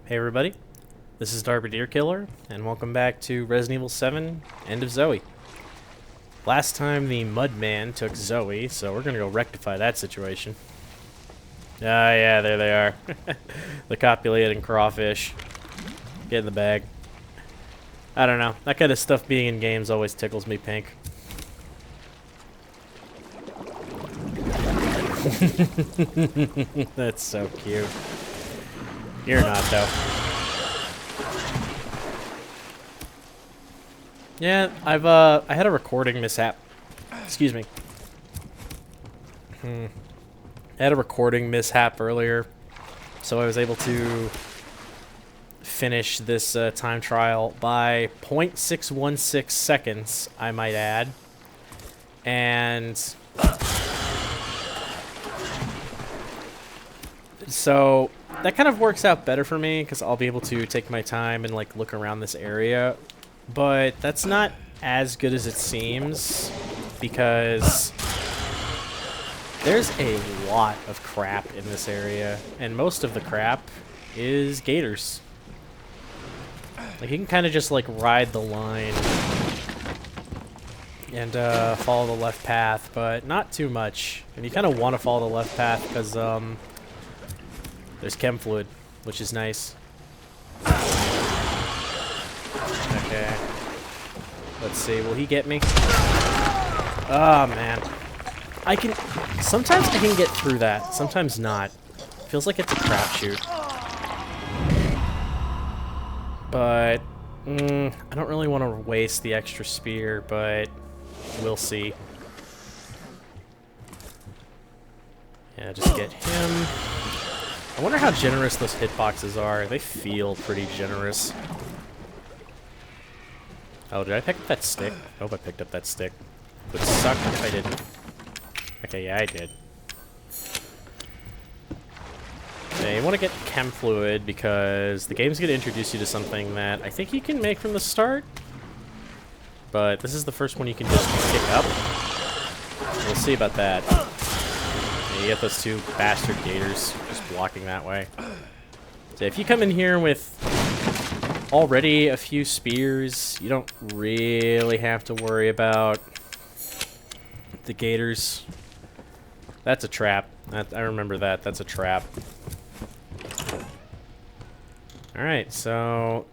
Hey everybody, this is Darby Deer Killer, and welcome back to Resident Evil 7, End of Zoe. Last time the Mudman took Zoe, so we're gonna go rectify that situation. Ah, yeah, there they are. The copulating crawfish. Get in the bag. I don't know, that kind of stuff being in games always tickles me pink. That's so cute. You're not, though. Yeah, I had a recording mishap. Excuse me. I had a recording mishap earlier, so I was able to finish this time trial by 0.616 seconds, I might add. And so that kind of works out better for me because I'll be able to take my time and like look around this area. But that's not as good as it seems because there's a lot of crap in this area, and most of the crap is gators. Like, you can kind of just like ride the line and follow the left path, but not too much. And you kind of want to follow the left path because there's chem fluid, which is nice. Okay. Let's see, will he get me? Oh, man. Sometimes I can get through that, sometimes not. Feels like it's a crapshoot. But, I don't really want to waste the extra spear, but we'll see. Yeah, just get him. I wonder how generous those hitboxes are. They feel pretty generous. Oh, did I pick up that stick? I hope I picked up that stick. It would suck if I didn't. Okay, yeah, I did. Okay, you want to get chem fluid because the game's going to introduce you to something that I think you can make from the start. But this is the first one you can just pick up. We'll see about that. Yeah, you get those two bastard gators just blocking that way. So if you come in here with already a few spears, you don't really have to worry about the gators. That's a trap. I remember that. That's a trap. Alright, so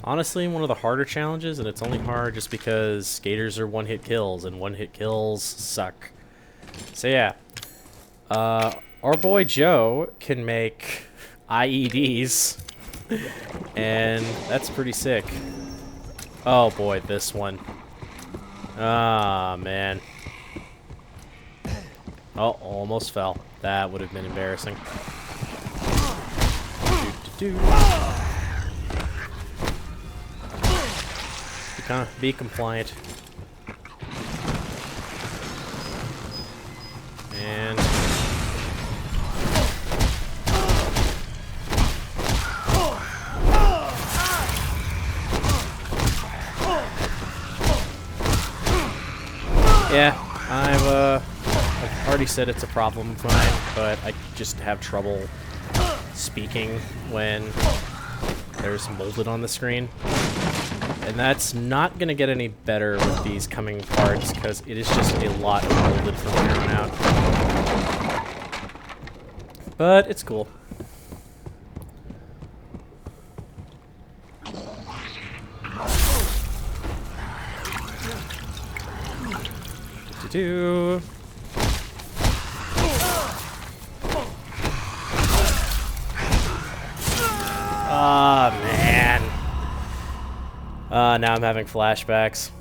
honestly, one of the harder challenges, and it's only hard just because gators are one-hit kills, and one-hit kills suck. So yeah, our boy Joe can make IEDs, and that's pretty sick. Oh boy, this one. Ah, man. Oh, almost fell. That would have been embarrassing. Be compliant. And yeah, I've already said it's a problem of mine, but I just have trouble speaking when there's molded on the screen. And that's not going to get any better with these coming parts, because it is just a lot of molded from here on out. But it's cool. Do-do-do. Ah, man. Now I'm having flashbacks.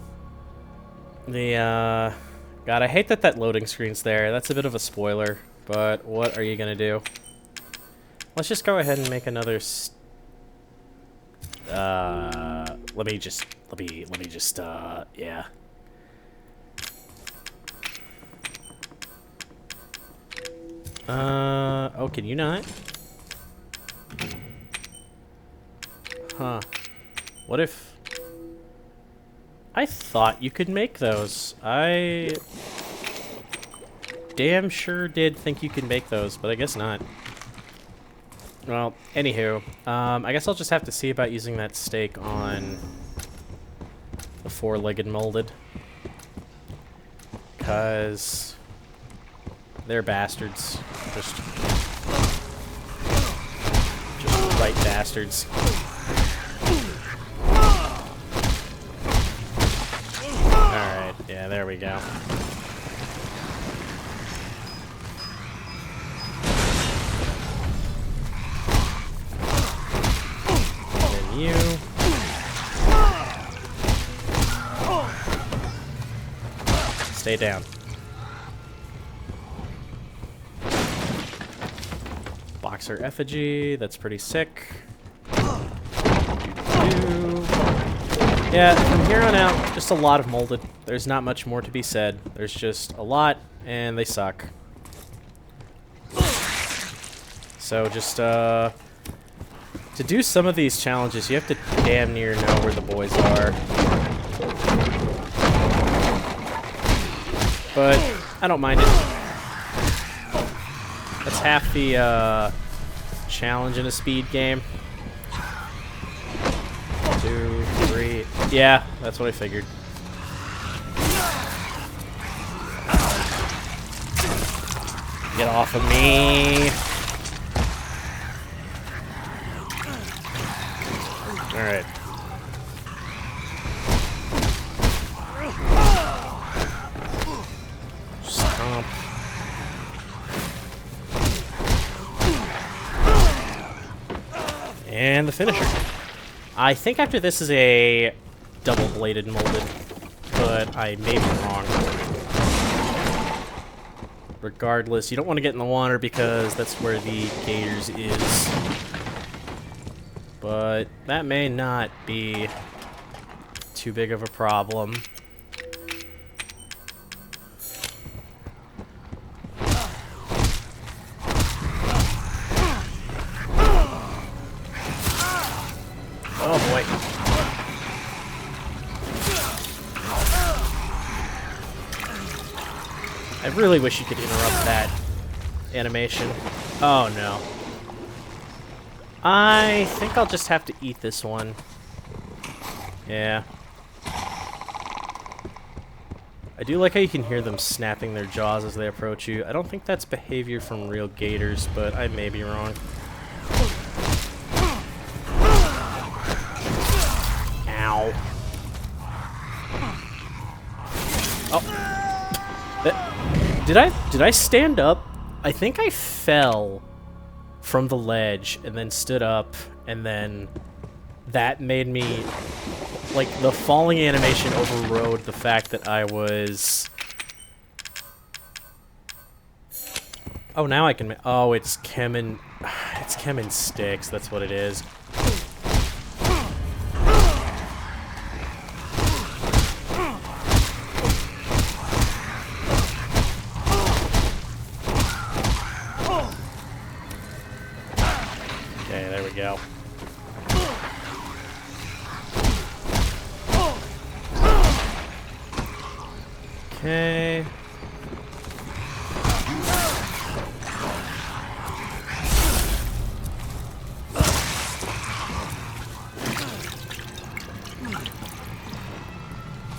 God, I hate that that loading screen's there. That's a bit of a spoiler, but what are you gonna do? Let's just go ahead and make another let me just, yeah. Oh, can you not? Huh. What if... I thought you could make those. I damn sure did think you could make those, but I guess not. Well, anywho, I guess I'll just have to see about using that stake on the four-legged molded. Because they're bastards. Just right bastards. Alright, yeah, there we go. You. Stay down. Boxer effigy, that's pretty sick. Yeah, from here on out, just a lot of molded. There's not much more to be said. There's just a lot, and they suck. So just, to do some of these challenges, you have to damn near know where the boys are. But I don't mind it. That's half the challenge in a speed game. 2, 3. Yeah, that's what I figured. Get off of me. Alright. Stomp. And the finisher. I think after this is a double-bladed molded, but I may be wrong. Regardless, you don't want to get in the water because that's where the gators is. But that may not be too big of a problem. Oh boy. I really wish you could interrupt that animation. Oh no. I think I'll just have to eat this one. Yeah. I do like how you can hear them snapping their jaws as they approach you. I don't think that's behavior from real gators, but I may be wrong. Ow. Oh. Did I stand up? I think I fell from the ledge and then stood up, and then that made me, like, the falling animation overrode the fact that I was... Oh, now I can... Oh, it's chem and sticks, that's what it is. Okay, there we go. Okay.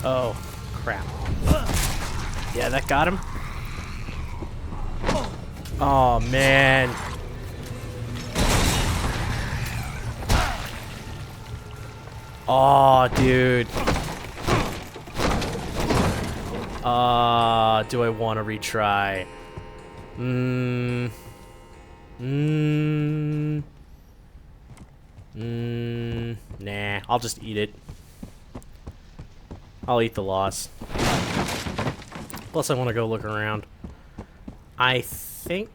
Oh, crap. Yeah, that got him. Oh, man. Oh, dude. Do I want to retry? Nah, I'll just eat it. I'll eat the loss. Plus, I want to go look around. I think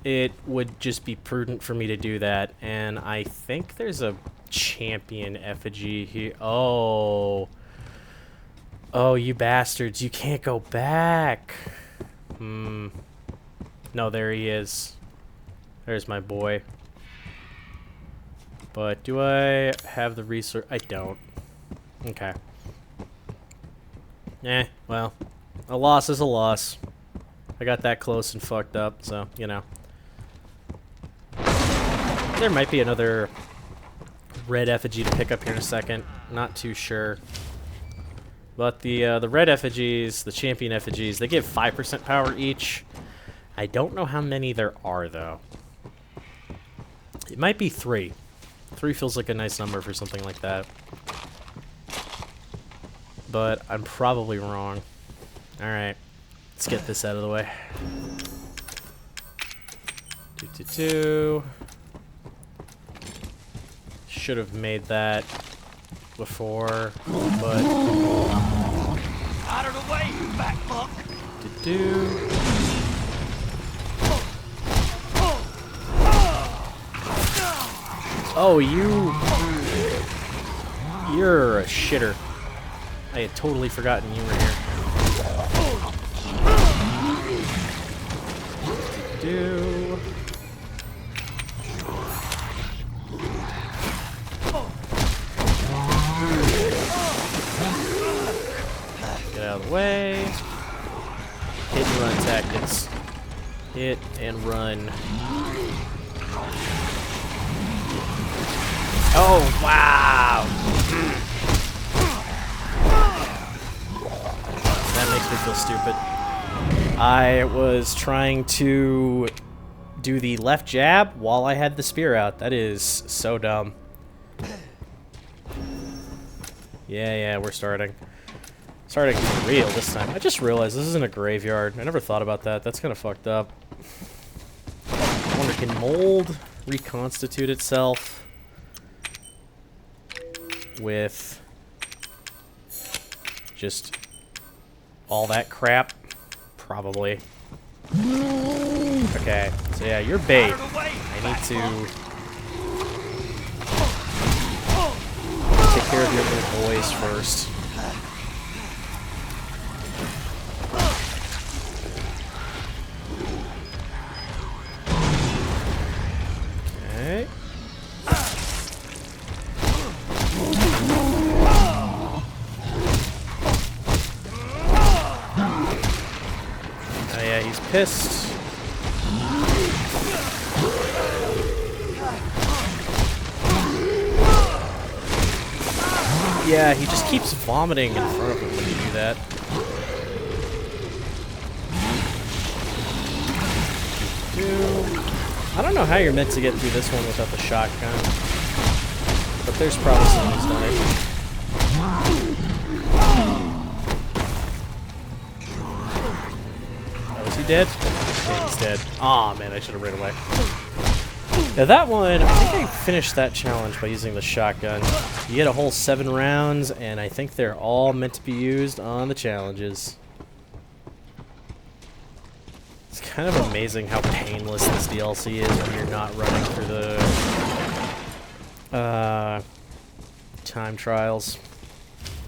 it would just be prudent for me to do that, and I think there's a champion effigy here. Oh. Oh, you bastards. You can't go back. No, there he is. There's my boy. But do I have the resource? I don't. Okay. Well. A loss is a loss. I got that close and fucked up, so, you know. There might be another red effigy to pick up here in a second. Not too sure. But the red effigies, the champion effigies, they give 5% power each. I don't know how many there are, though. It might be 3. 3 feels like a nice number for something like that. But I'm probably wrong. Alright. Let's get this out of the way. 222. Should have made that before, but... Out of the way, you fat fuck! Oh, you're a shitter. I had totally forgotten you were here. Get out of the way. Hit and run tactics. Hit and run. Oh, wow! That makes me feel stupid. I was trying to do the left jab while I had the spear out. That is so dumb. Yeah, we're starting. Starting to be real this time. I just realized this isn't a graveyard. I never thought about that. That's kind of fucked up. I wonder, can mold reconstitute itself with just all that crap? Probably. Okay, so yeah, you're bait. I need to take care of your little boys first. Okay. Oh yeah, he's pissed. Yeah, he just keeps vomiting in front of him when you do that. I don't know how you're meant to get through this one without the shotgun, but there's probably someone who's done it. Oh, is he dead? Yeah, he's dead. Aw, man, I should have ran away. Now that one, I think I finished that challenge by using the shotgun. You get a whole 7 rounds, and I think they're all meant to be used on the challenges. It's kind of amazing how painless this DLC is when you're not running through the time trials.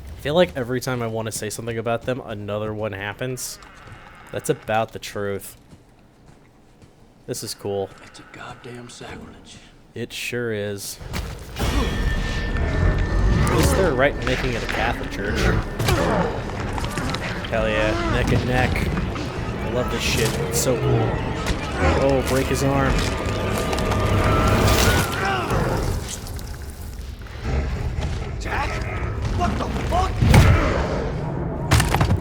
I feel like every time I want to say something about them, another one happens. That's about the truth. This is cool. It's a goddamn sacrilege. It sure is. At least they're right in making it a Catholic church. Hell yeah, neck and neck. I love this shit. It's so cool. Oh, break his arm. Jack? What the fuck?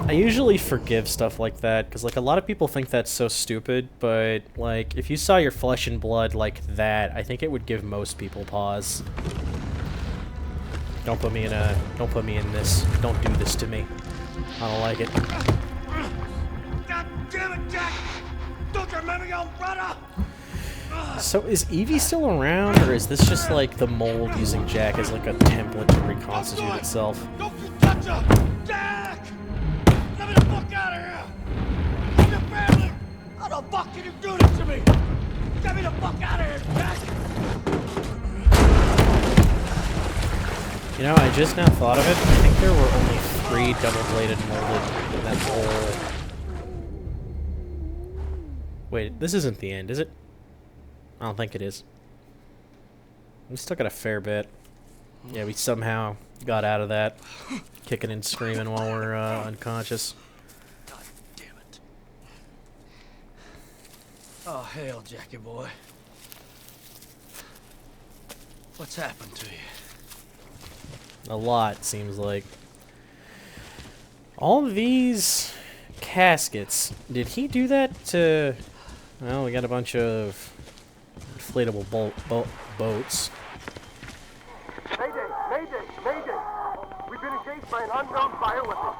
I usually forgive stuff like that, because, like, a lot of people think that's so stupid, but, like, if you saw your flesh and blood like that, I think it would give most people pause. Don't put me in this. Don't do this to me. I don't like it. God damn it, Jack! Don't you remember your brother? So is Evie still around, or is this just, like, the mold using Jack as, like, a template to reconstitute itself? Don't you touch her! Jack! Get me the fuck out of here! I'm your family! How the fuck can you do this to me? Get me the fuck out of here, Jack! You know, I just now thought of it. I think there were only 3 double-bladed molded in that whole... Wait, this isn't the end, is it? I don't think it is. We still got a fair bit. Yeah, we somehow got out of that. Kicking and screaming while we're unconscious. God damn it. hell, Jackie boy. What's happened to you? A lot, seems like. All of these caskets, did he do that to... Well, we got a bunch of inflatable boats. Mayday! Mayday! Mayday! We've been engaged by an unknown bioweapon.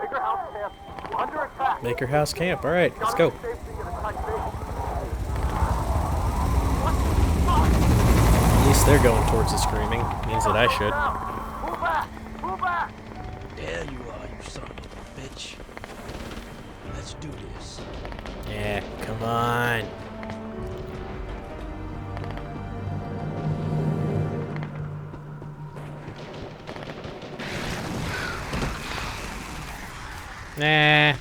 Baker House camp. Under attack. Baker House Camp, alright, let's go. At least they're going towards the screaming. Means that I should. Move back! Move back! There you are, you son of a bitch. Let's do this. Yeah, come on. Nah.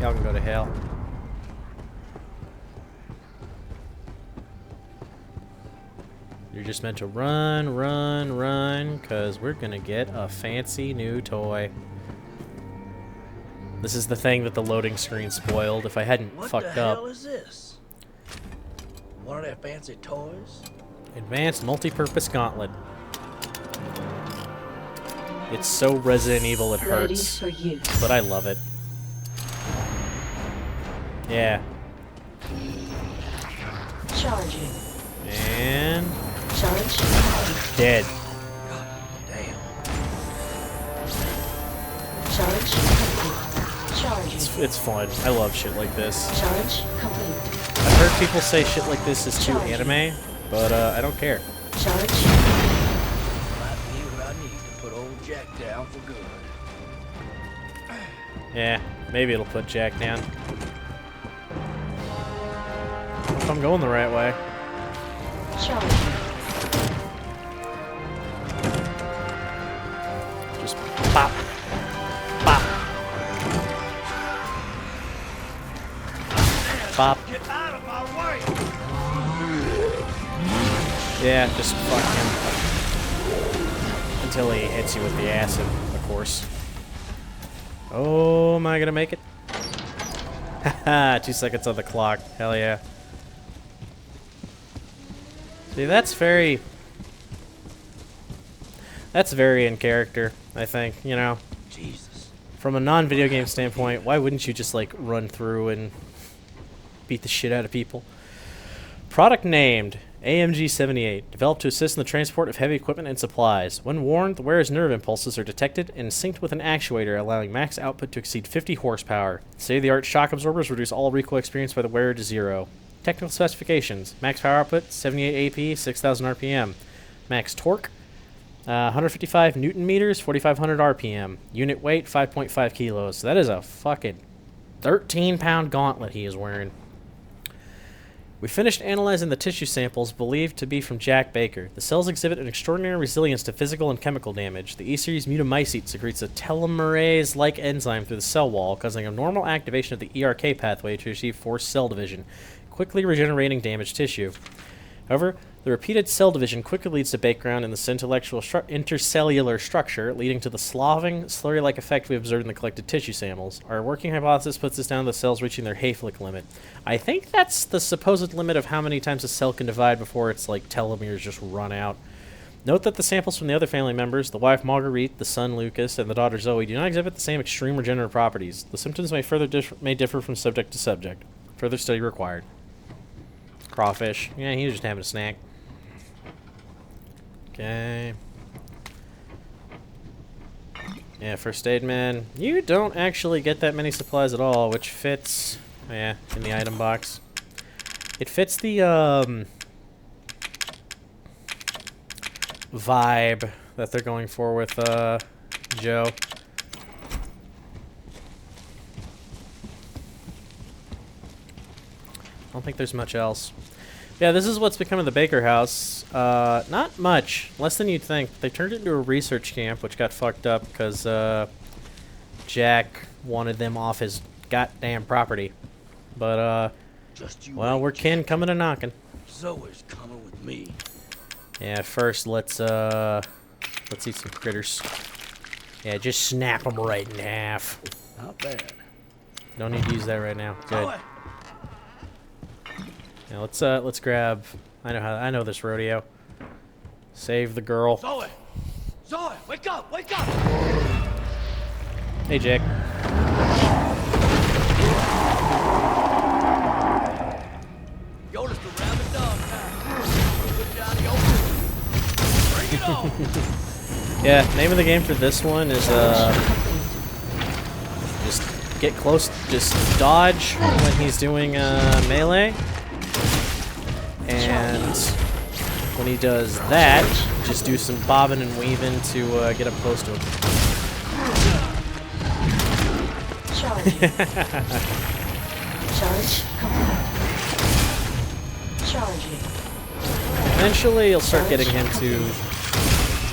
Y'all can go to hell. You're just meant to run, run, run, because we're going to get a fancy new toy. This is the thing that the loading screen spoiled. If I hadn't What fucked the up. hell is this? One of their fancy toys? Advanced multi-purpose gauntlet. It's so Resident Evil it Ready hurts, for use. but I love it. Yeah. Charging. And Charge. dead. God damn. Charge complete. Charging. It's fun. I love shit like this. Charge complete. I've heard people say shit like this is too anime, but I don't care. Charge. Might be what I need to put old Jack down for good. Yeah, maybe it'll put Jack down. If I'm going the right way. Charging. Just pop. Pop. Pop. Get out of my way! Yeah, just fuck him. Until he hits you with the acid, of course. Oh, am I gonna make it? Haha, 2 seconds on the clock. Hell yeah. See, that's very in character, I think, you know. Jesus. From a non-video game standpoint, why wouldn't you just, like, run through and beat the shit out of people? Product named AMG-78, developed to assist in the transport of heavy equipment and supplies. When warned, the wearer's nerve impulses are detected and synced with an actuator, allowing max output to exceed 50 horsepower. State-of-the-art shock absorbers reduce all recoil experienced by the wearer to 0. Technical specifications: max power output 78 AP, 6,000 RPM. Max torque 155 Newton meters, 4,500 RPM. Unit weight 5.5 kilos. So that is a fucking 13-pound gauntlet he is wearing. We finished analyzing the tissue samples believed to be from Jack Baker. The cells exhibit an extraordinary resilience to physical and chemical damage. The E-series mutamycete secretes a telomerase-like enzyme through the cell wall, causing a normal activation of the ERK pathway to achieve forced cell division, quickly regenerating damaged tissue. However, the repeated cell division quickly leads to breakdown in the intercellular structure, leading to the sloughing, slurry-like effect we observed in the collected tissue samples. Our working hypothesis puts us down to the cells reaching their Hayflick limit. I think that's the supposed limit of how many times a cell can divide before its like telomeres just run out. Note that the samples from the other family members, the wife Marguerite, the son Lucas, and the daughter Zoe, do not exhibit the same extreme regenerative properties. The symptoms may differ from subject to subject. Further study required. Crawfish. Yeah, he was just having a snack. Okay. Yeah, first aid man. You don't actually get that many supplies at all, which fits, yeah, in the item box. It fits the vibe that they're going for with Joe. I don't think there's much else. Yeah, this is what's becoming the Baker House. Not much. Less than you'd think. They turned it into a research camp, which got fucked up because Jack wanted them off his goddamn property. But, well, we're kin coming and knocking. Zoe's coming with me. Yeah, first let's eat some critters. Yeah, just snap them right in half. Not bad. Don't need to use that right now. Good. Zoe! Now let's grab. I know this rodeo. Save the girl. Zoe! Zoe, wake up! Wake up! Hey, Jake. Yoda's the rabid dog now. Put it down the open. Bring it on! Yeah, name of the game for this one is just get close, just dodge when he's doing melee, and when he does that, just do some bobbing and weaving to get up close to him. Charge. Charge complete. Charging. Eventually, you'll start getting him to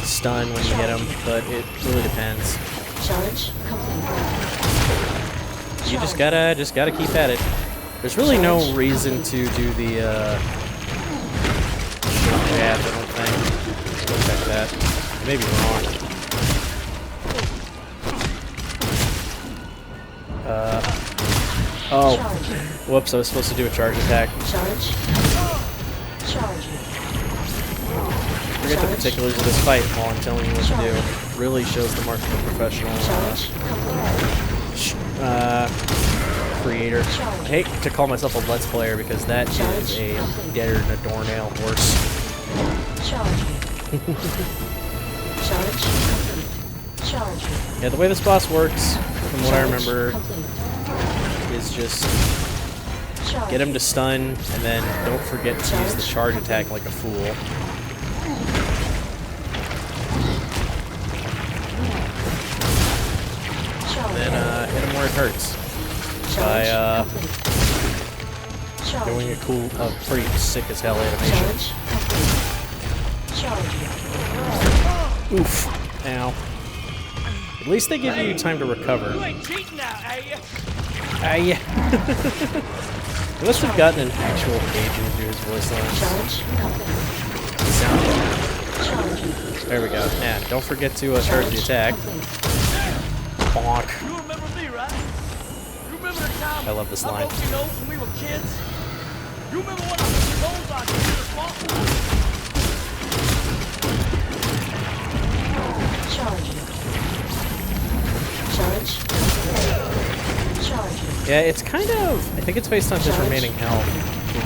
stun when you hit him, but it really depends. Charge complete. You just gotta keep at it. There's really no reason to do the short jab, I don't think. Go check that. I may be wrong. Oh, whoops! I was supposed to do a charge attack. Charge. Charging. Forget the particulars of this fight while I'm telling you what to do. Really shows the mark of a professional Charge complete. creator. I hate to call myself a Let's Player because that is a deader than a doornail worse. Charging. Charge complete. Charging. Yeah, the way this boss works, from what I remember, Complete. is just Charge. get him to stun, and then don't forget to use the charge attack like a fool. Charge. Then hit him where it hurts by doing a pretty sick as hell animation. Charge complete. Charging. Oof. Ow. At least they give you time to recover. You ain't cheating now, are you? Yeah. He must have gotten an actual engagement through his voice lines. Charge complete. Sound. Charging. There we go. Yeah, don't forget to charge the attack. Bonk. You remember me, right? You remember the time I love this I line. broke your nose when we were kids? You remember when I put your nose on you when you were small? Charging. Charge complete. Charging. Yeah, it's kind of... I think it's based on his remaining health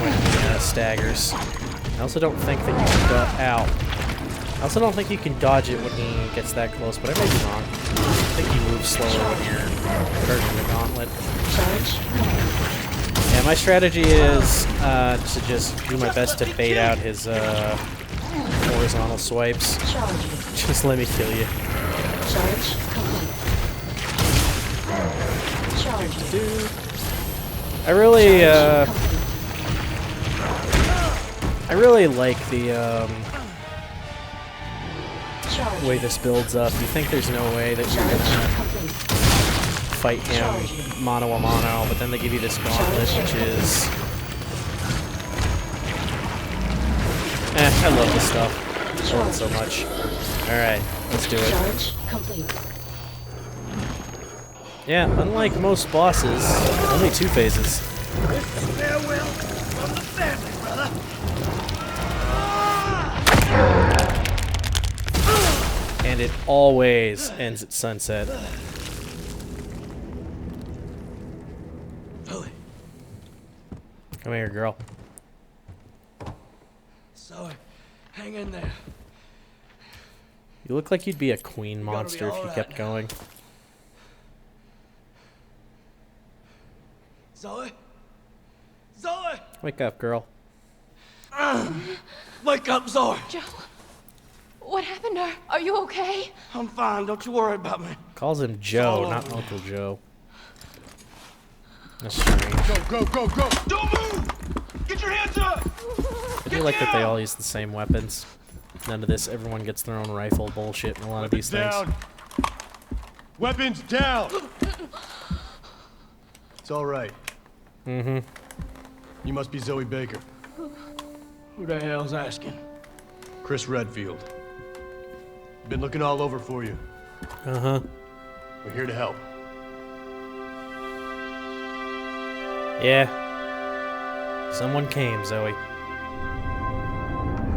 when he staggers. I also don't think that you can... I also don't think you can dodge it when he gets that close, but I may be wrong. I think he moves slower when you're charging the gauntlet. Charge. Yeah, my strategy is to just do my best to bait out his horizontal swipes. Charging. Just let me kill you. Charge complete. Charging. I really like the Charging. way this builds up. You think there's no way that you're gonna Complete. fight him mano a mano, but then they give you this gauntlet, which is... I love this stuff. I love it so much. Alright, let's do it. Charge complete. Yeah, unlike most bosses, only 2 phases. Farewell from the family, brother. And it always ends at sunset. Zoe, Come here, girl. Zoe, hang in there. You look like you'd be a queen You're gonna be monster if you alright kept now. going. Zoe? Zoe! Wake up, girl. Wake up, Zoe! Joe, what happened to her? Are you okay? I'm fine, don't you worry about me. Calls him Joe, all not over. Uncle Joe. That's strange. Go, go, go, go! Don't move! Get your hands up! I do like that they all use the same weapons. None of this, everyone gets their own rifle bullshit in a lot of these things. Down. Weapons down! It's all right. Mm-hmm. You must be Zoe Baker. Who the hell's asking? Chris Redfield. Been looking all over for you. Uh-huh. We're here to help. Yeah. Someone came, Zoe.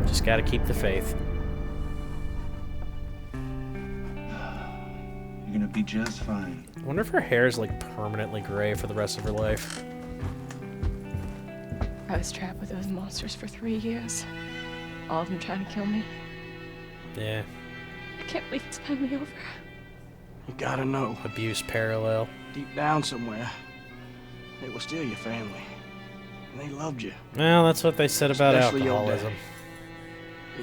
Just gotta keep the faith. You're gonna be just fine. I wonder if her hair is like permanently gray for the rest of her life. I was trapped with those monsters for 3 years. All of them trying to kill me. Yeah. I can't believe it's finally over. You gotta know, Abuse parallel. deep down somewhere, they were still your family. And they loved you, Well, that's what they said about Especially your alcoholism. dad.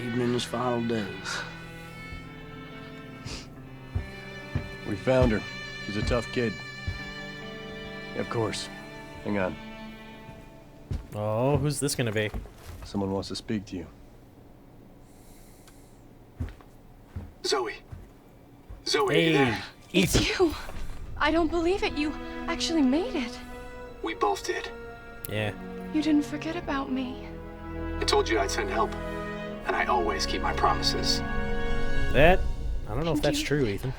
Even in his final days. We found her. She's a tough kid. Of course. Hang on. Oh, who's this gonna be? Someone wants to speak to you. Zoe. Zoe, Hey, you there? Ethan. It's you. I don't believe it. You actually made it. We both did. Yeah. You didn't forget about me. I told you I'd send help. And I always keep my promises. That, I don't know if that's true, Ethan.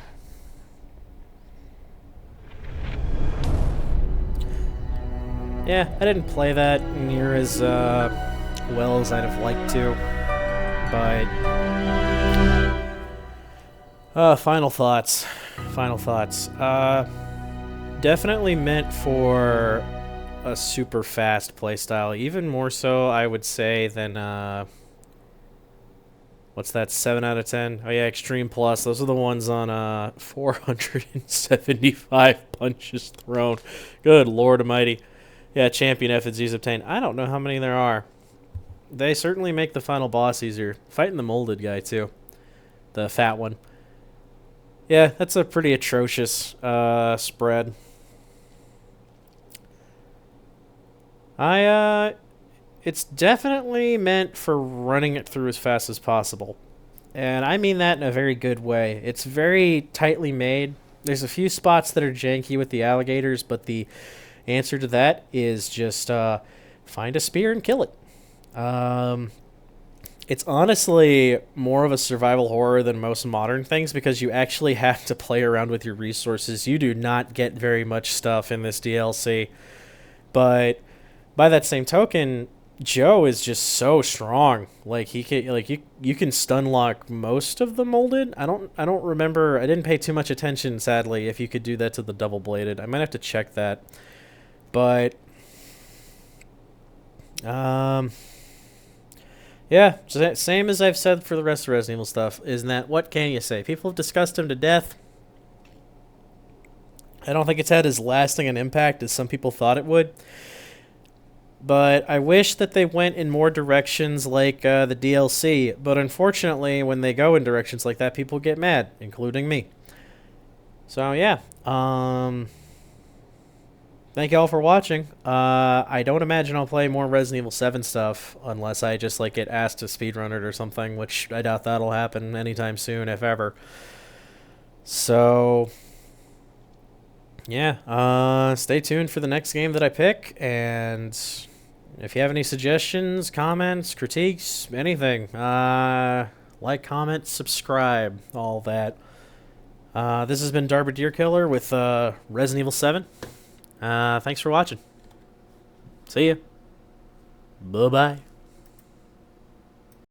Yeah, I didn't play that near as well as I'd have liked to, but final thoughts. Final thoughts. Definitely meant for a super fast playstyle, even more so, I would say, than what's that? 7 out of 10. Oh yeah, Extreme Plus. Those are the ones on 475 punches thrown. Good Lord Almighty. Yeah, champion FNZs obtained. I don't know how many there are. They certainly make the final boss easier. Fighting the molded guy, too. The fat one. Yeah, that's a pretty atrocious spread. It's definitely meant for running it through as fast as possible. And I mean that in a very good way. It's very tightly made. There's a few spots that are janky with the alligators, but the answer to that is just find a spear and kill it. It's honestly more of a survival horror than most modern things because you actually have to play around with your resources. You do not get very much stuff in this DLC. But by that same token, Joe is just so strong. Like he can, like you can stun lock most of the molded. I don't remember. I didn't pay too much attention, sadly, if you could do that to the double bladed. I might have to check that. But yeah, same as I've said for the rest of Resident Evil stuff, is that what can you say? People have discussed him to death. I don't think it's had as lasting an impact as some people thought it would. But I wish that they went in more directions like the DLC. But unfortunately, when they go in directions like that, people get mad, including me. So yeah, thank you all for watching. I don't imagine I'll play more Resident Evil 7 stuff unless I just like get asked to speedrun it or something, which I doubt that'll happen anytime soon, if ever. So yeah, stay tuned for the next game that I pick, and if you have any suggestions, comments, critiques, anything, like, comment, subscribe, all that. This has been Darby Deerkiller with Resident Evil 7. Thanks for watching. See ya. Bye-bye.